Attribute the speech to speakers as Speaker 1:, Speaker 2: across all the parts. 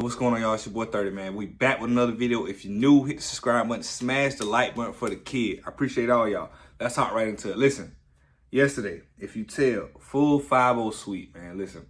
Speaker 1: What's going on, y'all? It's your boy 30, man. We back with another video. If you're new, hit the subscribe button, smash the like button for the kid. I appreciate all y'all. Let's hop right into it. Listen, yesterday, if you tell, full 5-0 sweep, man. Listen,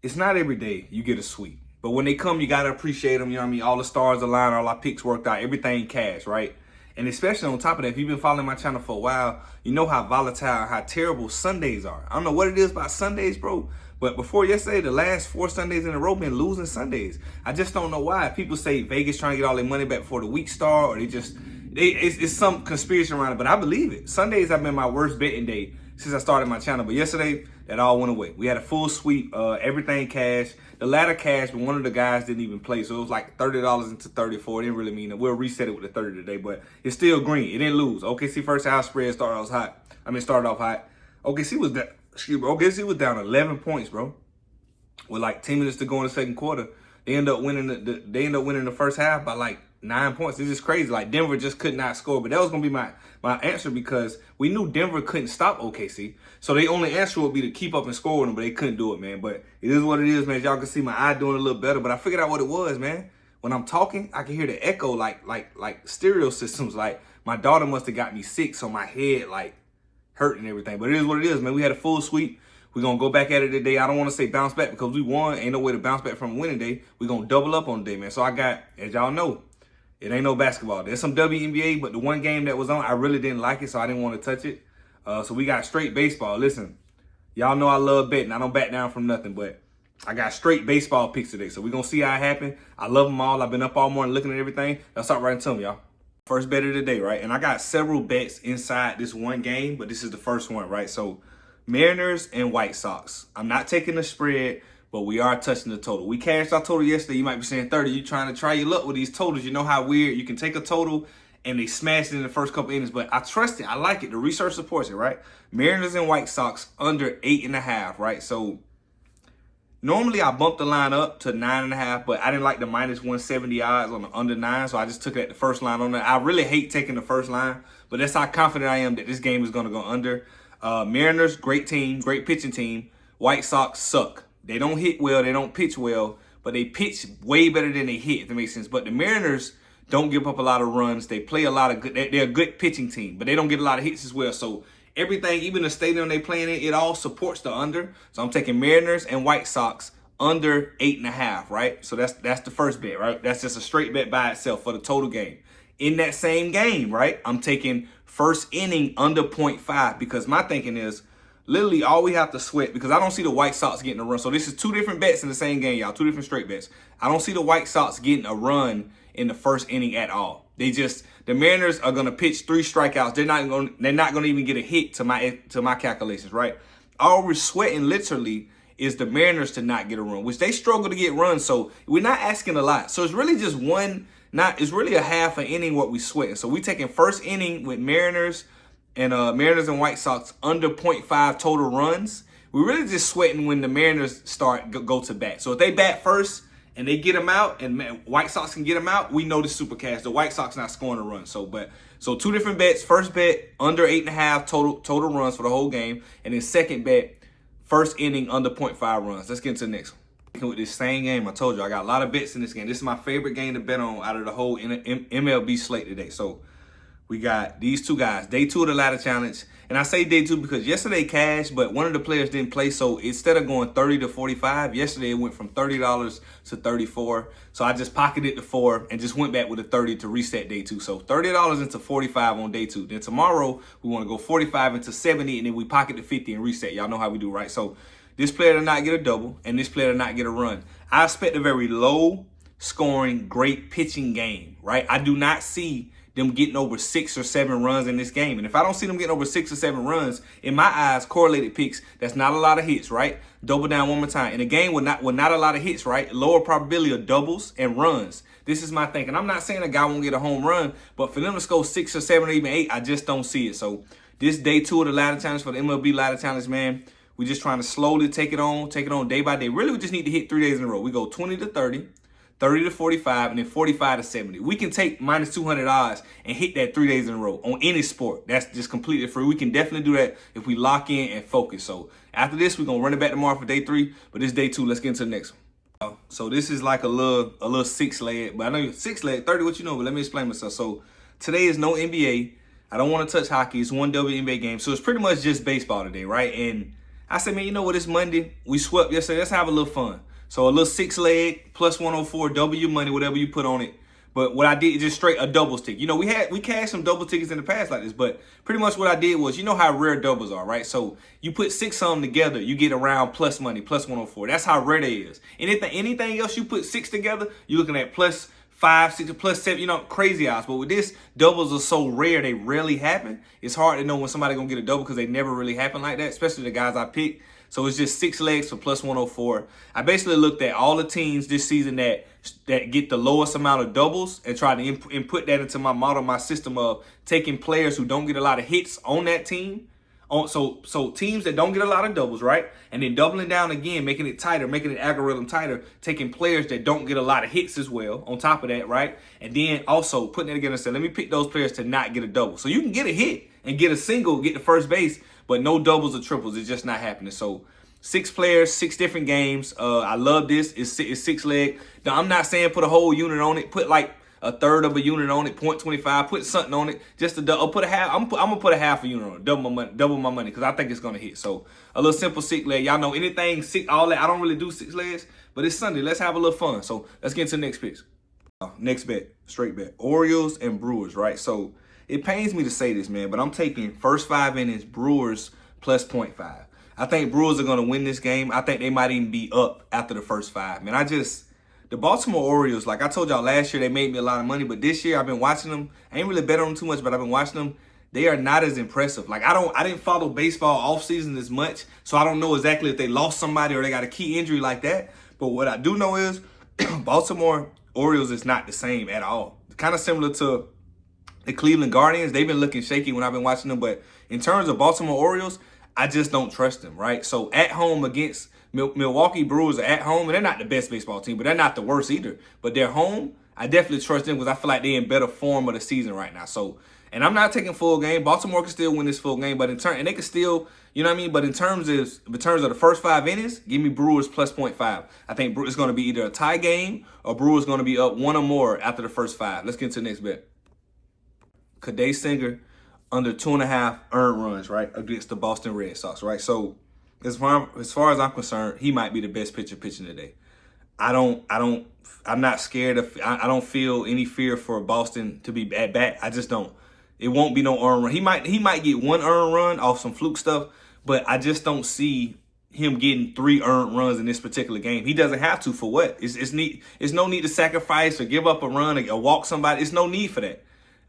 Speaker 1: it's not every day you get a sweep. But when they come, you got to appreciate them. You know what I mean? All the stars aligned, all our picks worked out, everything cash, right? And especially on top of that, if you've been following my channel for a while, you know how volatile, how terrible Sundays are. I don't know what it is about Sundays, bro. But before yesterday, the last 4 Sundays in a row been losing Sundays. I just don't know why. People say Vegas trying to get all their money back before the week start, or it's some conspiracy around it. But I believe it. Sundays have been my worst betting day since I started my channel. But yesterday, that all went away. We had a full sweep, everything cash. The ladder cash, but one of the guys didn't even play. So it was like $30 into 34. It didn't really mean it. We'll reset it with the 30 today, but it's still green. It didn't lose. OKC first half spread started off hot. OKC was down 11 points, bro. With like 10 minutes to go in the second quarter. They end up winning the first half by like 9 points. It's just crazy. Like Denver just could not score. But that was gonna be my answer because we knew Denver couldn't stop OKC. So the only answer would be to keep up and score with them, but they couldn't do it, man. But it is what it is, man. As y'all can see my eye doing a little better. But I figured out what it was, man. When I'm talking, I can hear the echo like stereo systems. Like my daughter must have got me sick, so my head like hurt and everything. But it is what it is, man. We had a full sweep. We're going to go back at it today. I don't want to say bounce back because we won. Ain't no way to bounce back from a winning day. We're going to double up on the day, man. So I got, as y'all know, it ain't no basketball. There's some WNBA, but the one game that was on, I really didn't like it, so I didn't want to touch it. So we got straight baseball. Listen, y'all know I love betting. I don't back down from nothing, but I got straight baseball picks today. So we're going to see how it happen. I love them all. I've been up all morning looking at everything. Let's start right into them, y'all. First bet of the day, right? And I got several bets inside this one game, but this is the first one, right? So Mariners and White Sox. I'm not taking the spread, but we are touching the total. We cashed our total yesterday. You might be saying, 30, you trying to try your luck with these totals. You know how weird. You can take a total and they smash it in the first couple innings, but I trust it. I like it. The research supports it, right? Mariners and White Sox under 8.5, right? So normally I bump the line up to 9.5, but I didn't like the minus 170 odds on the under 9, so I just took it at the first line on that. I really hate taking the first line, but that's how confident I am that this game is going to go under. Mariners, great team, great pitching team. White Sox suck. They don't hit well, they don't pitch well, but they pitch way better than they hit, if that makes sense. But the Mariners don't give up a lot of runs. They play a lot of good, they're a good pitching team, but they don't get a lot of hits as well. So everything, even the stadium they playing in, it all supports the under. So I'm taking Mariners and White Sox under 8.5, right? So that's the first bet, right? That's just a straight bet by itself for the total game. In that same game, right, I'm taking first inning under 0.5 because my thinking is literally all we have to sweat because I don't see the White Sox getting a run. So this is 2 different bets in the same game, y'all, 2 different straight bets. I don't see the White Sox getting a run in the first inning at all. The Mariners are going to pitch 3 strikeouts. They're not going to even get a hit to my calculations, right? All we're sweating literally is the Mariners to not get a run, which they struggle to get runs. So we're not asking a lot. So it's really just it's really a half an inning what we sweating. So we taking first inning with Mariners and White Sox under 0.5 total runs. We're really just sweating when the Mariners go to bat. So if they bat first and they get them out and White Sox can get them out, we know this super cash. The White Sox not scoring a run. So 2 different bets. First bet under 8.5 total runs for the whole game, and then second bet first inning under 0.5 runs. Let's get into the next one. With this same game, I told you I got a lot of bets in this game. This is my favorite game to bet on out of the whole MLB slate today. So we got these 2 guys, day 2 of the ladder challenge. And I say day 2 because yesterday cashed, but one of the players didn't play. So instead of going 30 to 45, yesterday it went from $30 to 34. So I just pocketed the 4 and just went back with a 30 to reset day 2. So $30 into 45 on day 2. Then tomorrow we want to go 45 into 70, and then we pocket the 50 and reset. Y'all know how we do, right? So this player did not get a double, and this player did not get a run. I expect a very low-scoring, great pitching game, right? I do not see them getting over 6 or 7 runs in this game. And if I don't see them getting over 6 or 7 runs, in my eyes, correlated picks, that's not a lot of hits, right? Double down one more time. In a game with not a lot of hits, right? Lower probability of doubles and runs. This is my thinking. I'm not saying a guy won't get a home run, but for them to score 6 or 7 or even 8, I just don't see it. So this day 2 of the ladder challenge for the MLB ladder challenge, man, we're just trying to slowly take it on day by day. Really, we just need to hit 3 days in a row. We go 20 to 30, 30 to 45, and then 45 to 70. We can take minus 200 odds and hit that 3 days in a row on any sport. That's just completely free. We can definitely do that if we lock in and focus. So after this, we're going to run it back tomorrow for day 3, but this day 2. Let's get into the next one. So this is like a little six leg, but I know you're six leg 30. What you know? But let me explain myself. So today is no NBA. I don't want to touch hockey. It's one WNBA game, so it's pretty much just baseball today, right? And I said, man, you know what? It's Monday. We swept yesterday. Let's have a little fun. So a little six leg plus 104, double your money, whatever you put on it. But what I did is just straight a double ticket. You know, we cashed some double tickets in the past like this, but pretty much what I did was, you know how rare doubles are, right? So you put six of them together, you get around plus money, plus 104. That's how rare they is. Anything else you put six together, you're looking at plus 5, 6, plus 7, you know, crazy odds. But with this, doubles are so rare, they rarely happen. It's hard to know when somebody gonna get a double because they never really happen like that, especially the guys I picked. So it's just six legs for plus 104. I basically looked at all the teams this season that get the lowest amount of doubles and try to input that into my model, my system of taking players who don't get a lot of hits on that team. So teams that don't get a lot of doubles, right? And then doubling down again, making it tighter, making it algorithm tighter, taking players that don't get a lot of hits as well on top of that, right? And then also putting it together and saying, let me pick those players to not get a double. So you can get a hit and get a single, get to first base, but no doubles or triples. It's just not happening. So 6 players, 6 different games. I love this. It's six leg. Now, I'm not saying put a whole unit on it. Put like a third of a unit on it, 0.25. Put something on it. Just to I'll put a half. I'm gonna put a half a unit on it. Double my money because I think it's gonna hit. So a little simple 6 leg. Y'all know anything six, all that. I don't really do 6 legs, but it's Sunday. Let's have a little fun. So let's get into the next picks. Next bet, straight bet. Orioles and Brewers, right? So it pains me to say this, man, but I'm taking first 5 innings Brewers plus 0.5. I think Brewers are going to win this game. I think they might even be up after the first 5. Man, the Baltimore Orioles, like I told y'all last year, they made me a lot of money, but this year I've been watching them. I ain't really bet on them too much, but I've been watching them. They are not as impressive. Like I didn't follow baseball offseason as much, so I don't know exactly if they lost somebody or they got a key injury like that. But what I do know is Baltimore Orioles is not the same at all. Kind of similar to the Cleveland Guardians. They've been looking shaky when I've been watching them, but in terms of Baltimore Orioles, I just don't trust them, right? So at home against Milwaukee Brewers are at home, and they're not the best baseball team, but they're not the worst either. But they're home. I definitely trust them because I feel like they're in better form of the season right now. So, and I'm not taking full game. Baltimore can still win this full game, but and they can still, you know what I mean? But in terms of the first 5 innings, give me Brewers plus 0.5. I think it's going to be either a tie game or Brewers going to be up 1 or more after the first 5. Let's get to the next bet. Cadet Singer under 2.5 earned runs, right, against the Boston Red Sox, right? So as far as I'm concerned, he might be the best pitcher pitching today. I'm not scared of, I don't feel any fear for Boston to be at bat. I just don't. It won't be no earned run. He might get 1 earned run off some fluke stuff, but I just don't see him getting 3 earned runs in this particular game. He doesn't have to. For what? It's no need to sacrifice or give up a run or walk somebody. It's no need for that.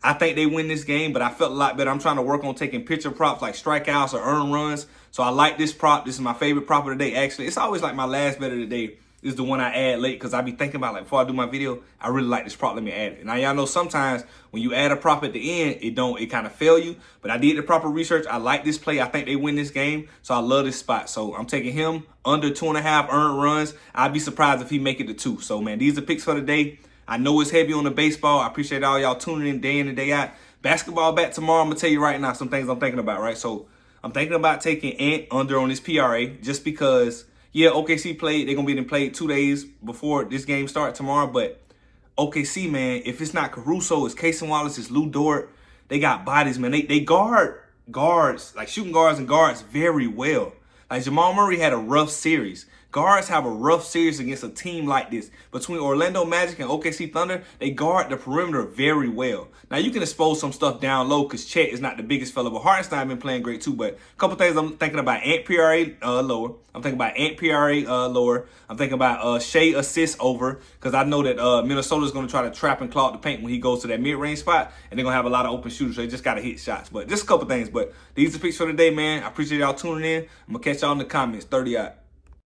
Speaker 1: I think they win this game, but I felt a lot better. I'm trying to work on taking pitcher props like strikeouts or earned runs. So I like this prop. This is my favorite prop of the day, actually. It's always like my last bet of the day is the one I add late because I be thinking about, like, before I do my video, I really like this prop. Let me add it. Now, y'all know sometimes when you add a prop at the end, it kind of fail you. But I did the proper research. I like this play. I think they win this game. So I love this spot. So I'm taking him under 2.5 earned runs. I'd be surprised if he make it to 2. So, man, these are picks for the day. I know it's heavy on the baseball. I appreciate all y'all tuning in and day out. Basketball back tomorrow. I'm going to tell you right now some things I'm thinking about, right? So I'm thinking about taking Ant under on his PRA just because, yeah, OKC played. They're going to be in played 2 days before this game starts tomorrow. But OKC, man, if it's not Caruso, it's Casey Wallace, it's Lou Dort. They got bodies, man. They guard guards, like shooting guards and guards very well. Like Jamal Murray had a rough series. Guards have a rough series against a team like this. Between Orlando Magic and OKC Thunder, they guard the perimeter very well. Now, you can expose some stuff down low because Chet is not the biggest fella, but Hartenstein been playing great too. But a couple things I'm thinking about: Ant PRA lower. I'm thinking about Ant PRA lower. I'm thinking about Shea assists over because I know that Minnesota's going to try to trap and clog the paint when he goes to that mid-range spot, and they're going to have a lot of open shooters. So they just got to hit shots. But just a couple things. But these are picks for the day, man. I appreciate y'all tuning in. I'm going to catch y'all in the comments. 30 out.